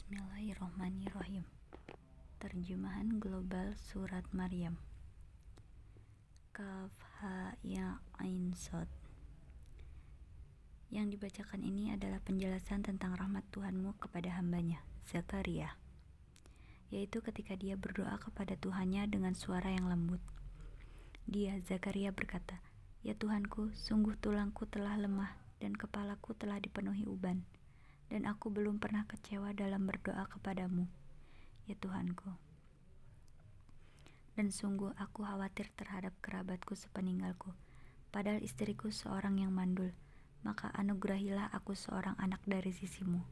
Bismillahirrahmanirrahim. Terjemahan global surat Maryam. Kaf ha ya ain shad. Yang dibacakan ini adalah penjelasan tentang rahmat Tuhanmu kepada hambanya, Zakaria, yaitu ketika dia berdoa kepada Tuhannya dengan suara yang lembut. Dia, Zakaria, berkata, "Ya Tuhanku, sungguh tulangku telah lemah dan kepalaku telah dipenuhi uban, dan aku belum pernah kecewa dalam berdoa kepadamu, ya Tuhanku. Dan sungguh aku khawatir terhadap kerabatku sepeninggalku, padahal istriku seorang yang mandul. Maka anugerahilah aku seorang anak dari sisimu,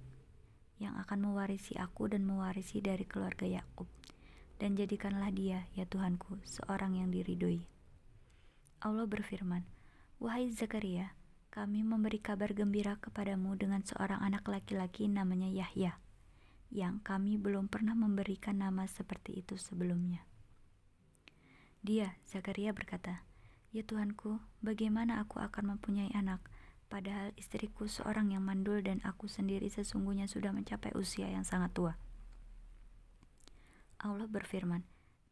yang akan mewarisi aku dan mewarisi dari keluarga Yakub. Dan jadikanlah dia, ya Tuhanku, seorang yang diridhoi." Allah berfirman, "Wahai Zakaria, kami memberi kabar gembira kepadamu dengan seorang anak laki-laki namanya Yahya, yang kami belum pernah memberikan nama seperti itu sebelumnya." Dia, Zakaria, berkata, "Ya Tuhanku, bagaimana aku akan mempunyai anak, padahal istriku seorang yang mandul dan aku sendiri sesungguhnya sudah mencapai usia yang sangat tua." Allah berfirman,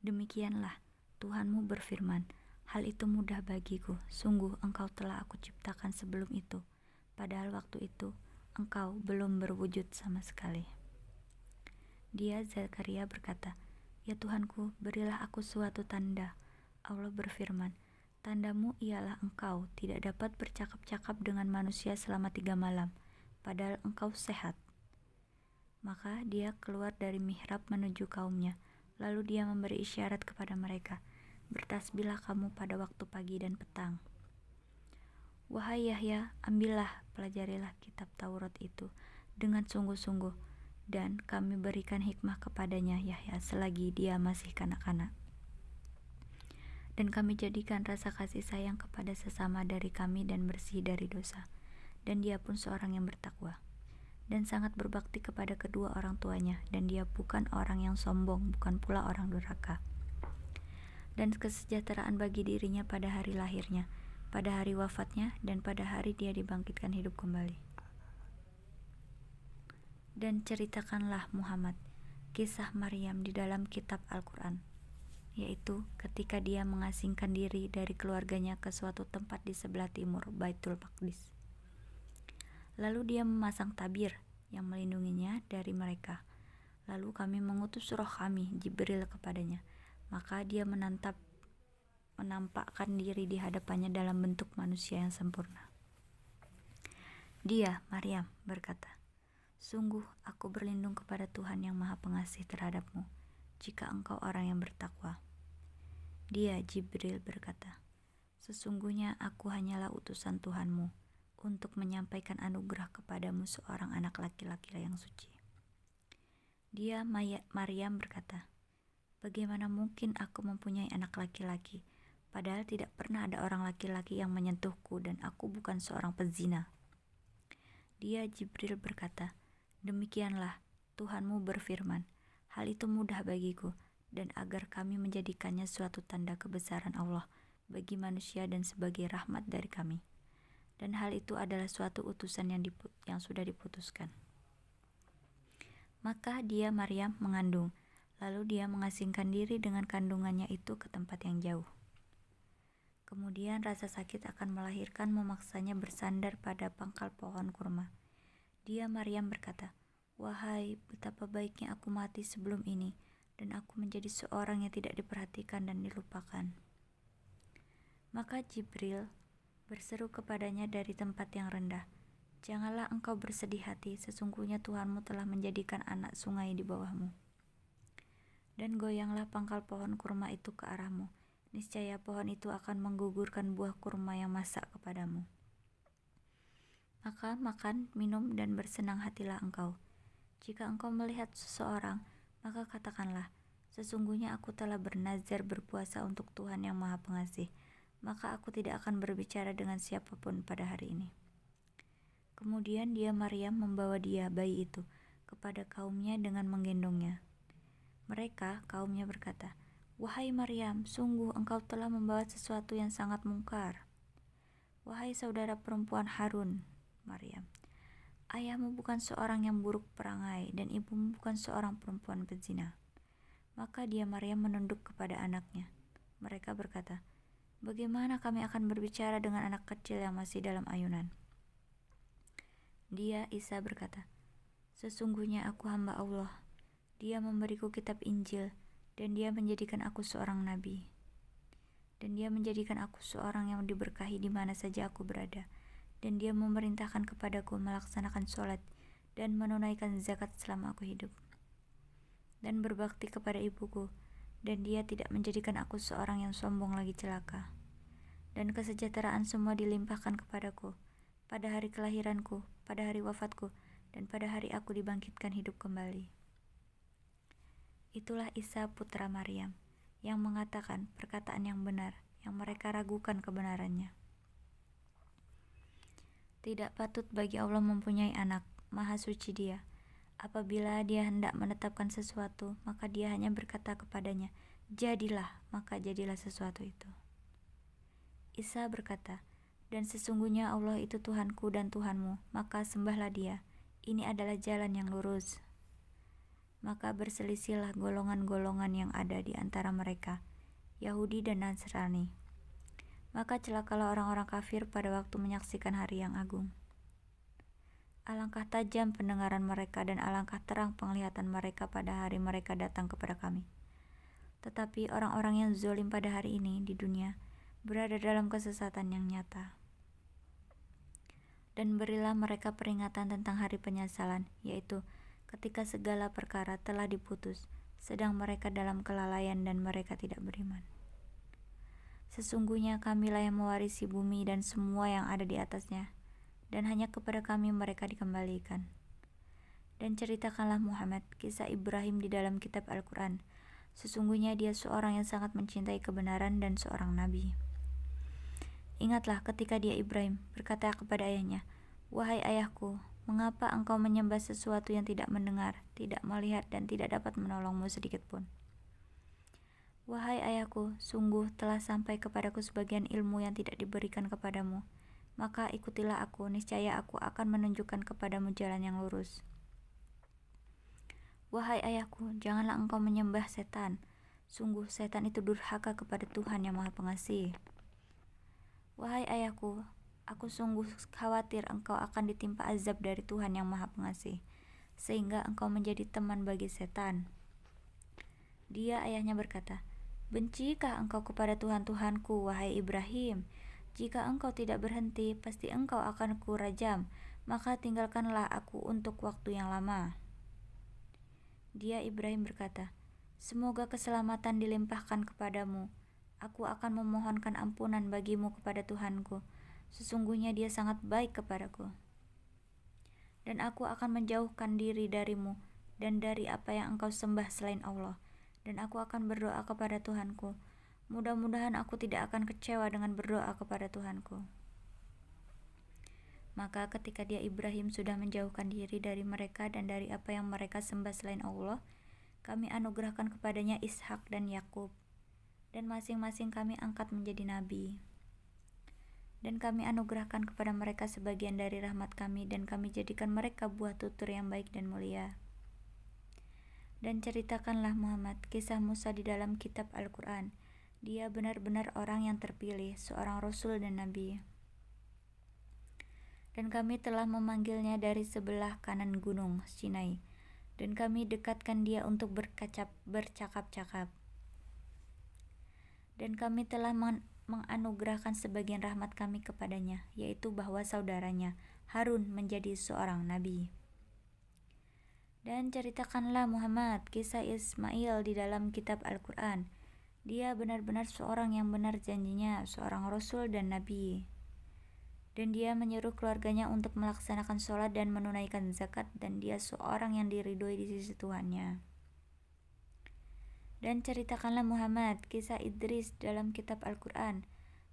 "Demikianlah, Tuhanmu berfirman, hal itu mudah bagiku, sungguh engkau telah aku ciptakan sebelum itu, padahal waktu itu engkau belum berwujud sama sekali." Dia, Zakaria, berkata, "Ya Tuhanku, berilah aku suatu tanda." Allah berfirman, "Tandamu ialah engkau tidak dapat bercakap-cakap dengan manusia selama 3 malam, padahal engkau sehat." Maka dia keluar dari mihrab menuju kaumnya, lalu dia memberi isyarat kepada mereka, "Bertasbihlah kamu pada waktu pagi dan petang. Wahai Yahya, ambillah, pelajarilah kitab Taurat itu dengan sungguh-sungguh, dan kami berikan hikmah kepadanya Yahya selagi dia masih kanak-kanak. Dan kami jadikan rasa kasih sayang kepada sesama dari kami dan bersih dari dosa. Dan dia pun seorang yang bertakwa dan sangat berbakti kepada kedua orang tuanya, dan dia bukan orang yang sombong, bukan pula orang durhaka. Dan kesejahteraan bagi dirinya pada hari lahirnya, pada hari wafatnya, dan pada hari dia dibangkitkan hidup kembali." Dan ceritakanlah Muhammad kisah Maryam di dalam kitab Al-Quran, yaitu ketika dia mengasingkan diri dari keluarganya ke suatu tempat di sebelah timur Baitul Maqdis. Lalu dia memasang tabir yang melindunginya dari mereka. Lalu kami mengutus roh kami, Jibril, kepadanya. Maka dia menampakkan diri di hadapannya dalam bentuk manusia yang sempurna. Dia, Maryam, berkata, "Sungguh aku berlindung kepada Tuhan yang Maha Pengasih terhadapmu, jika engkau orang yang bertakwa." Dia, Jibril, berkata, "Sesungguhnya aku hanyalah utusan Tuhanmu untuk menyampaikan anugerah kepadamu seorang anak laki-laki yang suci." Dia, Maryam, berkata, "Bagaimana mungkin aku mempunyai anak laki-laki, padahal tidak pernah ada orang laki-laki yang menyentuhku dan aku bukan seorang pezina." Dia, Jibril, berkata, "Demikianlah, Tuhanmu berfirman, hal itu mudah bagiku, dan agar kami menjadikannya suatu tanda kebesaran Allah bagi manusia dan sebagai rahmat dari kami. Dan hal itu adalah suatu utusan yang sudah diputuskan." Maka dia, Maryam, mengandung, lalu dia mengasingkan diri dengan kandungannya itu ke tempat yang jauh. Kemudian rasa sakit akan melahirkan memaksanya bersandar pada pangkal pohon kurma. Dia, Maryam, berkata, "Wahai, betapa baiknya aku mati sebelum ini, dan aku menjadi seorang yang tidak diperhatikan dan dilupakan." Maka Jibril berseru kepadanya dari tempat yang rendah, "Janganlah engkau bersedih hati, sesungguhnya Tuhanmu telah menjadikan anak sungai di bawahmu. Dan goyanglah pangkal pohon kurma itu ke arahmu, niscaya pohon itu akan menggugurkan buah kurma yang masak kepadamu. Maka makan, minum, dan bersenang hatilah engkau. Jika engkau melihat seseorang, maka katakanlah, sesungguhnya aku telah bernazar berpuasa untuk Tuhan yang Maha Pengasih, maka aku tidak akan berbicara dengan siapapun pada hari ini." Kemudian dia, Maryam, membawa dia, bayi itu, kepada kaumnya dengan menggendongnya. Mereka, kaumnya, berkata, "Wahai Maryam, sungguh engkau telah membawa sesuatu yang sangat mungkar. Wahai saudara perempuan Harun, Maryam, ayahmu bukan seorang yang buruk perangai dan ibumu bukan seorang perempuan pezina. Maka dia Maryam menunduk kepada anaknya. Mereka berkata, bagaimana kami akan berbicara dengan anak kecil yang masih dalam ayunan? Dia Isa berkata, sesungguhnya aku hamba Allah. Dia memberiku kitab Injil dan dia menjadikan aku seorang nabi. Dan dia menjadikan aku seorang yang diberkahi di mana saja aku berada. Dan dia memerintahkan kepadaku melaksanakan sholat dan menunaikan zakat selama aku hidup. Dan berbakti kepada ibuku. Dan dia tidak menjadikan aku seorang yang sombong lagi celaka. Dan kesejahteraan semua dilimpahkan kepadaku pada hari kelahiranku, pada hari wafatku, dan pada hari aku dibangkitkan hidup kembali. Itulah Isa putra Maryam yang mengatakan perkataan yang benar, yang mereka ragukan kebenarannya. Tidak patut bagi Allah mempunyai anak, maha suci Dia. Apabila Dia hendak menetapkan sesuatu, maka Dia hanya berkata kepadanya, jadilah, maka jadilah sesuatu itu. Isa berkata, dan sesungguhnya Allah itu Tuhanku dan Tuhanmu, maka sembahlah Dia. Ini adalah jalan yang lurus. Maka berselisihlah golongan-golongan yang ada di antara mereka, Yahudi dan Nasrani. Maka celakalah orang-orang kafir pada waktu menyaksikan hari yang agung. Alangkah tajam pendengaran mereka dan alangkah terang penglihatan mereka pada hari mereka datang kepada kami. Tetapi orang-orang yang zalim pada hari ini di dunia berada dalam kesesatan yang nyata. Dan berilah mereka peringatan tentang hari penyesalan, yaitu ketika segala perkara telah diputus, sedang mereka dalam kelalaian dan mereka tidak beriman. Sesungguhnya kamilah yang mewarisi bumi dan semua yang ada di atasnya, dan hanya kepada kami mereka dikembalikan. Dan ceritakanlah Muhammad kisah Ibrahim di dalam kitab Al-Quran. Sesungguhnya dia seorang yang sangat mencintai kebenaran dan seorang nabi. Ingatlah ketika dia Ibrahim berkata kepada ayahnya, wahai ayahku, mengapa engkau menyembah sesuatu yang tidak mendengar, tidak melihat, dan tidak dapat menolongmu sedikit pun? Wahai ayahku, sungguh telah sampai kepadaku sebagian ilmu yang tidak diberikan kepadamu. Maka ikutilah aku, niscaya aku akan menunjukkan kepadamu jalan yang lurus. Wahai ayahku, janganlah engkau menyembah setan. Sungguh setan itu durhaka kepada Tuhan yang Maha Pengasih. Wahai ayahku, aku sungguh khawatir engkau akan ditimpa azab dari Tuhan yang Maha Pengasih, sehingga engkau menjadi teman bagi setan. Dia ayahnya berkata, bencikah engkau kepada Tuhan-Tuhanku, wahai Ibrahim? Jika engkau tidak berhenti, pasti engkau akan kurajam, maka tinggalkanlah aku untuk waktu yang lama. Dia Ibrahim berkata, semoga keselamatan dilimpahkan kepadamu. Aku akan memohonkan ampunan bagimu kepada Tuhanku. Sesungguhnya Dia sangat baik kepadaku. Dan aku akan menjauhkan diri darimu dan dari apa yang engkau sembah selain Allah. Dan aku akan berdoa kepada Tuhanku. Mudah-mudahan aku tidak akan kecewa dengan berdoa kepada Tuhanku. Maka ketika dia Ibrahim sudah menjauhkan diri dari mereka dan dari apa yang mereka sembah selain Allah, kami anugerahkan kepadanya Ishak dan Yakub, dan masing-masing kami angkat menjadi nabi. Dan kami anugerahkan kepada mereka sebagian dari rahmat kami, dan kami jadikan mereka buah tutur yang baik dan mulia. Dan ceritakanlah Muhammad kisah Musa di dalam kitab Al-Quran. Dia benar-benar orang yang terpilih, seorang Rasul dan Nabi. Dan kami telah memanggilnya dari sebelah kanan gunung Sinai. Dan kami dekatkan dia untuk bercakap-cakap. Dan kami telah menganugerahkan sebagian rahmat kami kepadanya, yaitu bahwa saudaranya Harun menjadi seorang Nabi. Dan ceritakanlah Muhammad kisah Ismail di dalam kitab Al-Quran. Dia benar-benar seorang yang benar janjinya, seorang Rasul dan Nabi. Dan dia menyuruh keluarganya untuk melaksanakan sholat dan menunaikan zakat, dan dia seorang yang diridhoi di sisi Tuhannya. Dan ceritakanlah Muhammad kisah Idris dalam kitab Al-Quran.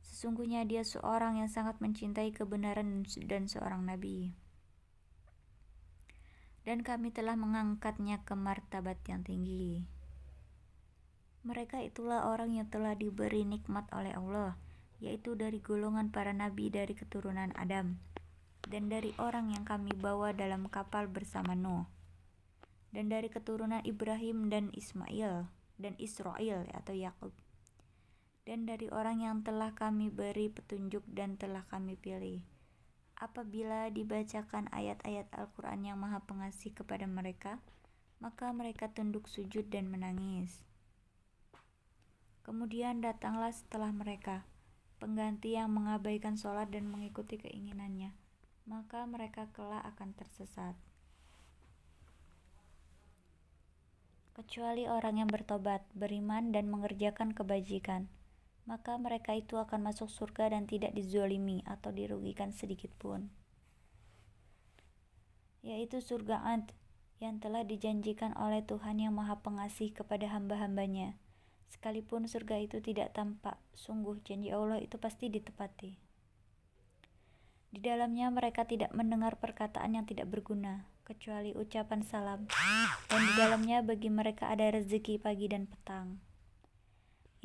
Sesungguhnya dia seorang yang sangat mencintai kebenaran dan seorang Nabi. Dan kami telah mengangkatnya ke martabat yang tinggi. Mereka itulah orang yang telah diberi nikmat oleh Allah, yaitu dari golongan para nabi dari keturunan Adam. dan dari orang yang kami bawa dalam kapal bersama Nuh, dan dari keturunan Ibrahim dan Ismail dan Israel atau Yakub, dan dari orang yang telah kami beri petunjuk dan telah kami pilih. Apabila dibacakan ayat-ayat Al-Quran yang Maha Pengasih kepada mereka, maka mereka tunduk sujud dan menangis. Kemudian datanglah setelah mereka pengganti yang mengabaikan sholat dan mengikuti keinginannya, maka mereka kelak akan tersesat. Kecuali orang yang bertobat, beriman dan mengerjakan kebajikan, maka mereka itu akan masuk surga dan tidak dizalimi atau dirugikan sedikit pun, yaitu surga Ad yang telah dijanjikan oleh Tuhan yang Maha Pengasih kepada hamba-hambanya. Sekalipun surga itu tidak tampak, sungguh janji Allah itu pasti ditepati. Di dalamnya mereka tidak mendengar perkataan yang tidak berguna, kecuali ucapan salam, dan di dalamnya bagi mereka ada rezeki pagi dan petang.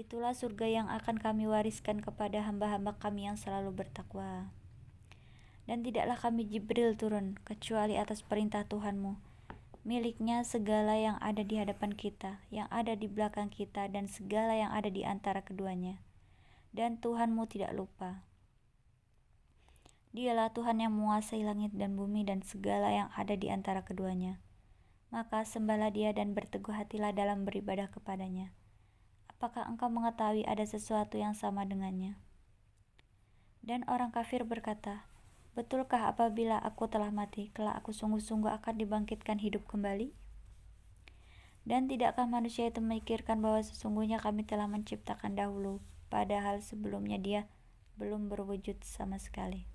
Itulah surga yang akan kami wariskan kepada hamba-hamba kami yang selalu bertakwa. Dan tidaklah kami Jibril turun, kecuali atas perintah Tuhanmu. Miliknya segala yang ada di hadapan kita, yang ada di belakang kita, dan segala yang ada di antara keduanya. Dan Tuhanmu tidak lupa. Dialah Tuhan yang menguasai langit dan bumi dan segala yang ada di antara keduanya. Maka sembahlah Dia dan berteguh hatilah dalam beribadah kepadanya. Apakah engkau mengetahui ada sesuatu yang sama dengannya? Dan orang kafir berkata, betulkah apabila aku telah mati, kelak aku sungguh-sungguh akan dibangkitkan hidup kembali? Dan tidakkah manusia itu memikirkan bahwa sesungguhnya kami telah menciptakan dahulu, padahal sebelumnya dia belum berwujud sama sekali.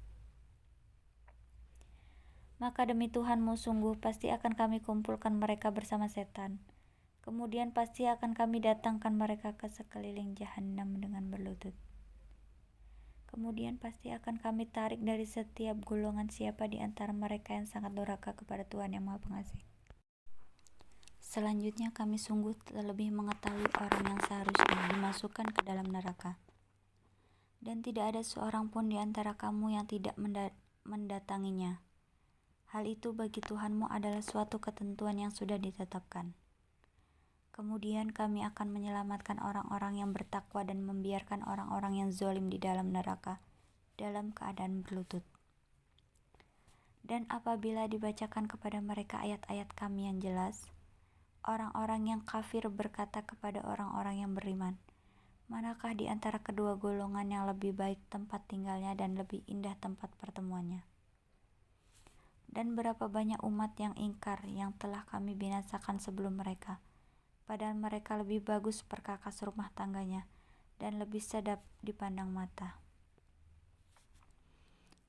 Maka demi Tuhanmu sungguh pasti akan kami kumpulkan mereka bersama setan. Kemudian pasti akan kami datangkan mereka ke sekeliling Jahannam dengan berlutut. Kemudian pasti akan kami tarik dari setiap golongan siapa di antara mereka yang sangat durhaka kepada Tuhan yang Maha Pengasih. Selanjutnya kami sungguh terlebih mengetahui orang yang seharusnya dimasukkan ke dalam neraka. Dan tidak ada seorang pun di antara kamu yang tidak mendatanginya. Hal itu bagi Tuhanmu adalah suatu ketentuan yang sudah ditetapkan. Kemudian kami akan menyelamatkan orang-orang yang bertakwa dan membiarkan orang-orang yang zalim di dalam neraka dalam keadaan berlutut. Dan apabila dibacakan kepada mereka ayat-ayat kami yang jelas, orang-orang yang kafir berkata kepada orang-orang yang beriman, manakah di antara kedua golongan yang lebih baik tempat tinggalnya dan lebih indah tempat pertemuannya? Dan berapa banyak umat yang ingkar yang telah kami binasakan sebelum mereka, padahal mereka lebih bagus perkakas rumah tangganya dan lebih sedap dipandang mata.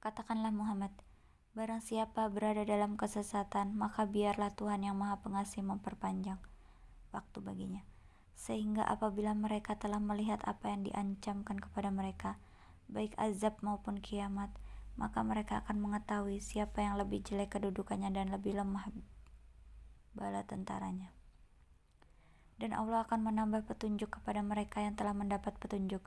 Katakanlah Muhammad, barang siapa berada dalam kesesatan, maka biarlah Tuhan yang Maha Pengasih memperpanjang waktu baginya, sehingga apabila mereka telah melihat apa yang diancamkan kepada mereka, baik azab maupun kiamat, maka mereka akan mengetahui siapa yang lebih jelek kedudukannya dan lebih lemah bala tentaranya. Dan Allah akan menambah petunjuk kepada mereka yang telah mendapat petunjuk,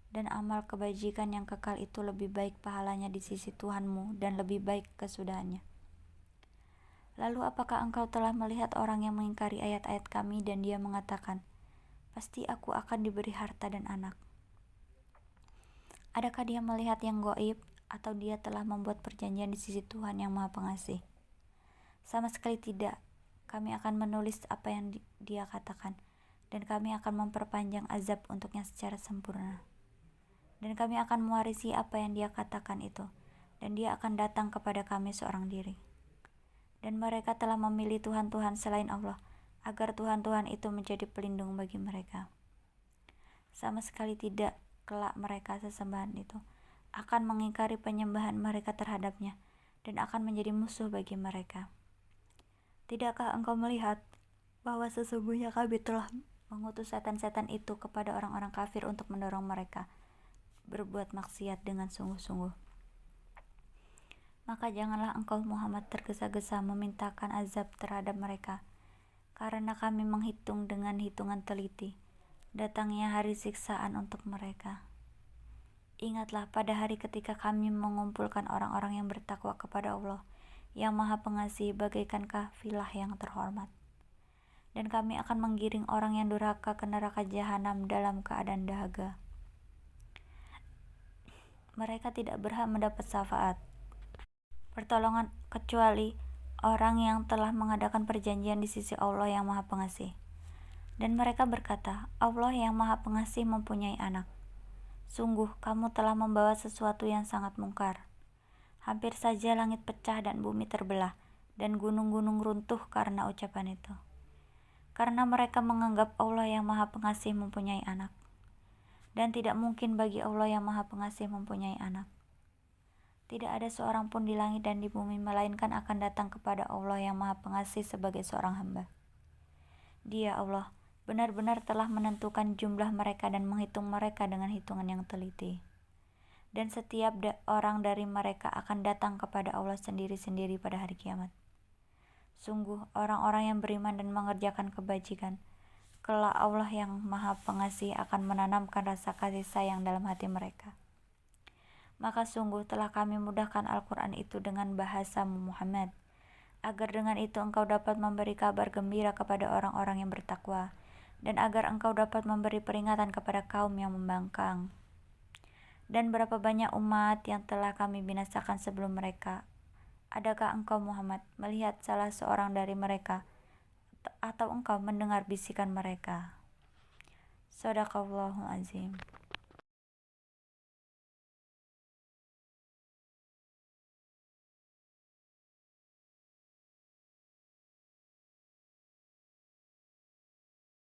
dan amal kebajikan yang kekal itu lebih baik pahalanya di sisi Tuhanmu dan lebih baik kesudahannya. Lalu apakah engkau telah melihat orang yang mengingkari ayat-ayat kami dan dia mengatakan, pasti aku akan diberi harta dan anak? Adakah dia melihat yang gaib, atau dia telah membuat perjanjian di sisi Tuhan yang Maha Pengasih? Sama sekali tidak. Kami akan menulis apa yang dia katakan, dan kami akan memperpanjang azab untuknya secara sempurna. Dan kami akan mewarisi apa yang dia katakan itu, dan dia akan datang kepada kami seorang diri. Dan mereka telah memilih Tuhan-Tuhan selain Allah, agar Tuhan-Tuhan itu menjadi pelindung bagi mereka. Sama sekali tidak, kelak mereka sesembahan itu akan mengingkari penyembahan mereka terhadapnya, dan akan menjadi musuh bagi mereka. Tidakkah engkau melihat bahwa sesungguhnya kami telah mengutus setan-setan itu kepada orang-orang kafir untuk mendorong mereka berbuat maksiat dengan sungguh-sungguh? Maka janganlah engkau Muhammad tergesa-gesa memintakan azab terhadap mereka, karena kami menghitung dengan hitungan teliti datangnya hari siksaan untuk mereka. Ingatlah pada hari ketika kami mengumpulkan orang-orang yang bertakwa kepada Allah, yang Maha Pengasih bagaikan kafilah yang terhormat. Dan kami akan menggiring orang yang durhaka ke neraka jahanam dalam keadaan dahaga. Mereka tidak berhak mendapat syafaat, pertolongan kecuali orang yang telah mengadakan perjanjian di sisi Allah yang Maha Pengasih. Dan mereka berkata, Allah yang Maha Pengasih mempunyai anak. Sungguh, kamu telah membawa sesuatu yang sangat mungkar. Hampir saja langit pecah dan bumi terbelah, dan gunung-gunung runtuh karena ucapan itu. Karena mereka menganggap Allah yang Maha Pengasih mempunyai anak. Dan tidak mungkin bagi Allah yang Maha Pengasih mempunyai anak. Tidak ada seorang pun di langit dan di bumi melainkan akan datang kepada Allah yang Maha Pengasih sebagai seorang hamba. Dia Allah benar-benar telah menentukan jumlah mereka dan menghitung mereka dengan hitungan yang teliti. Dan setiap orang dari mereka akan datang kepada Allah sendiri-sendiri pada hari kiamat. Sungguh orang-orang yang beriman dan mengerjakan kebajikan, kelak Allah yang Maha Pengasih akan menanamkan rasa kasih sayang dalam hati mereka. Maka sungguh telah kami mudahkan Al-Quran itu dengan bahasa Muhammad, agar dengan itu engkau dapat memberi kabar gembira kepada orang-orang yang bertakwa, dan agar engkau dapat memberi peringatan kepada kaum yang membangkang. Dan berapa banyak umat yang telah kami binasakan sebelum mereka. Adakah engkau Muhammad melihat salah seorang dari mereka, atau engkau mendengar bisikan mereka? Shadaqallahul Azim.